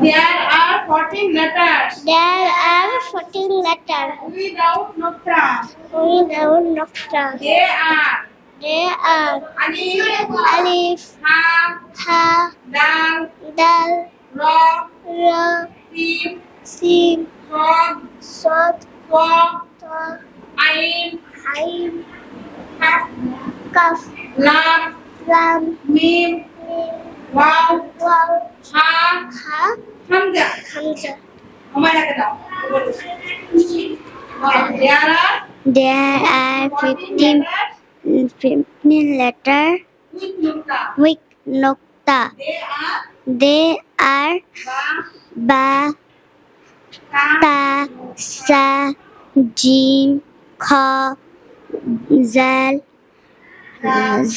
There are 14 letters. There are 14 letters. Without nokta. Without nokta. They are They are alif, alif, ha, ha, dal, dal, ra, ra, sin, sin, sod, sod, ta, ta, ain, ain, kaf, kaf, lam, lam, mim, mim, waw, waw, ha, ha, hamza. hamza. আমার আগে দাও। There are There are 14 15 letters with nokta. with nokta. They They are are ba, ba, ta, ta, sa, jim, kha, zal,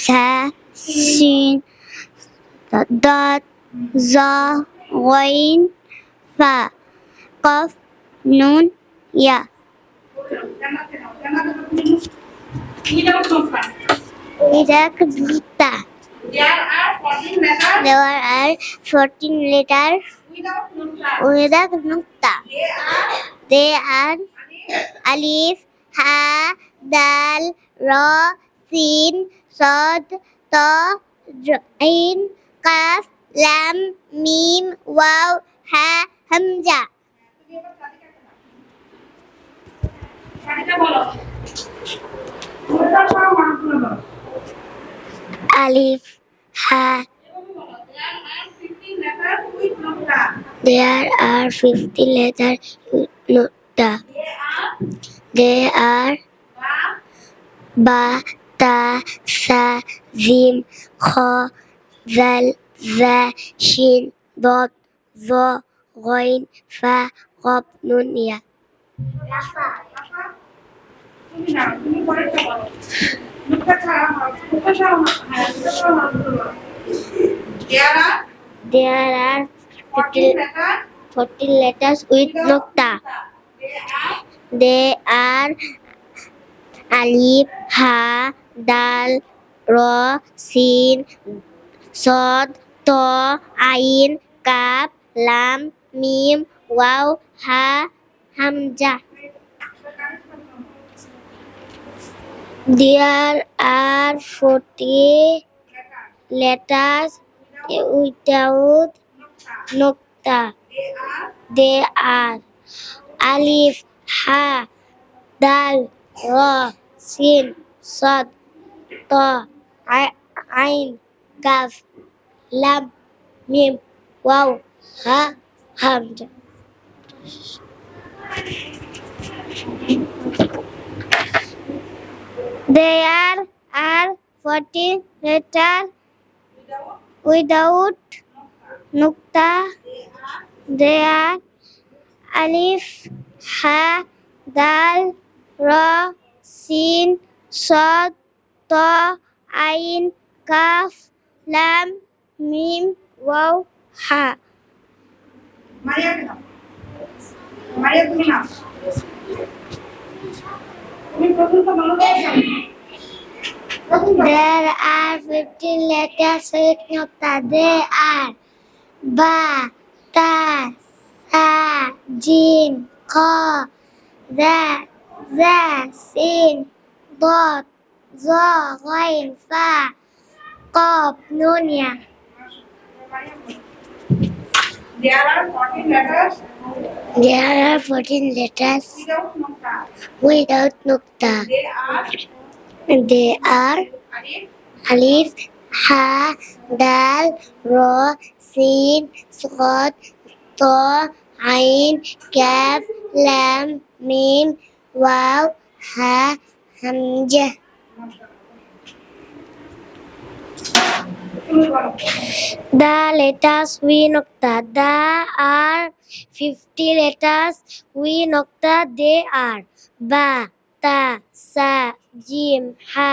za, sin, dot, za, ghain, fa, qaf, nun, ya. জানাতে দাও, জানাতে দাও। Without nokta. Without nokta. There are 14 letters There are 14 letters without nokta. without nokta. They are They are alif, alif, ha, dal, ra, sin, sod, ta, ain, kaf, lam, mim, waw, ha, hamza. তুমি এবার তালিকা বলো। ওটা সব মানগুলো বলো। Alif, ha. এভাবে বলো। There are 15 letters with nokta. There are 50 letters with nokta. They are They are ba, ba, ta, sa, jim, kha, zal, za, shin, dot, zo, ghain, fa, qaf, nun, ya. রাফা। তুমি না, তুমি পরেরটা বলো। নকটা ছাড়া হয়, নকটা ছাড়া হয়, হ্যাঁ, নকটা ছাড়া মানগুলো বলো। There are There are 14 letters 14 letters with without nokta. They They are are alif, ha, dal, ra, sin, sod, ta, ain, kaf, lam, mim, waw, ha, hamza. There are 40 letters without nokta. They are alif, ha, dal, ra, sin, sod, ta, ain, kaf, lam, mim, waw, ha, hamza. There are 14 letters without nokta. They are alif, ha, dal, ra, sin, sod, ta, ain, kaf, lam, mim, waw, ha. মারিয়াকে দাও। মারিয়া তুমি নাও। তুমি প্রথমটা বলো তো। There are 15 letters with nokta. They are ba, ta, sa, jim, kha, za, sin, dot, zo, ghain, fa, qaf, nun, ya. There are 14 letters There are 14 letters without nokta. without nokta. They are They are alif, alif, ha, dal, ra, sin, sod, ta, ain, kaf, lam, mim, waw, ha, hamza. তুমি বলো। The letters with nokta. There are 50 letters with nokta. They are ba, ta, sa, jim, ha,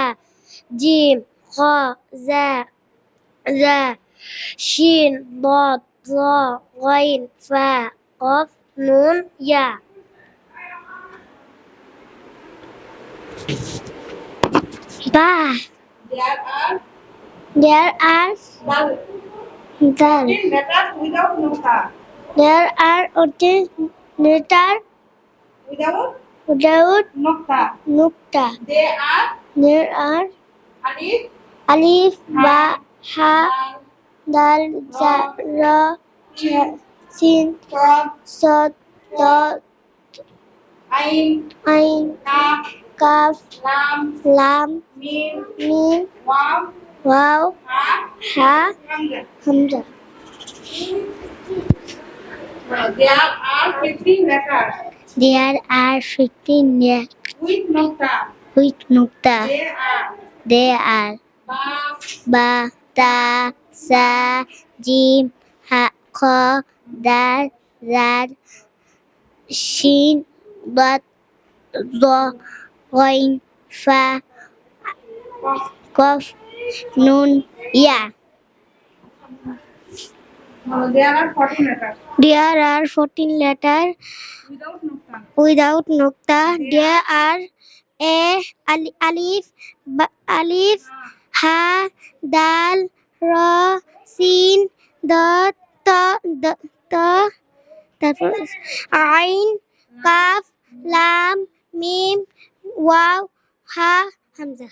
jim, kha, za, shin, dot, za, ghain, fa, qaf, nun, ya. Ba. There are There are dal. dal. 14 letters without nokta. There are 14 letters without without nukta. nukta. There are Alif, alif, ba, ha, dal, dal, za, ra, sin, kaf, sod, dot, ain, ain, kaf, kaf, lam, lam, mim, mim, waw, waw, ha, ha, hamza. hamza. There are 15 letters There are 15 letters with nukta. with nukta. They are They are ba, ba, ta, sa, jim, ha, kha, dal, zad, shin, dot, zo, ghain, fa, kaf. qaf, nun, ya. There are 14 letters There are 14 letters without nukta. without nukta. There are a, alif, alif, ha, dal, ra, sin, dot, ta, ta, তারপর আইন, calf, লাম, মিম, wow, হা, হামজা।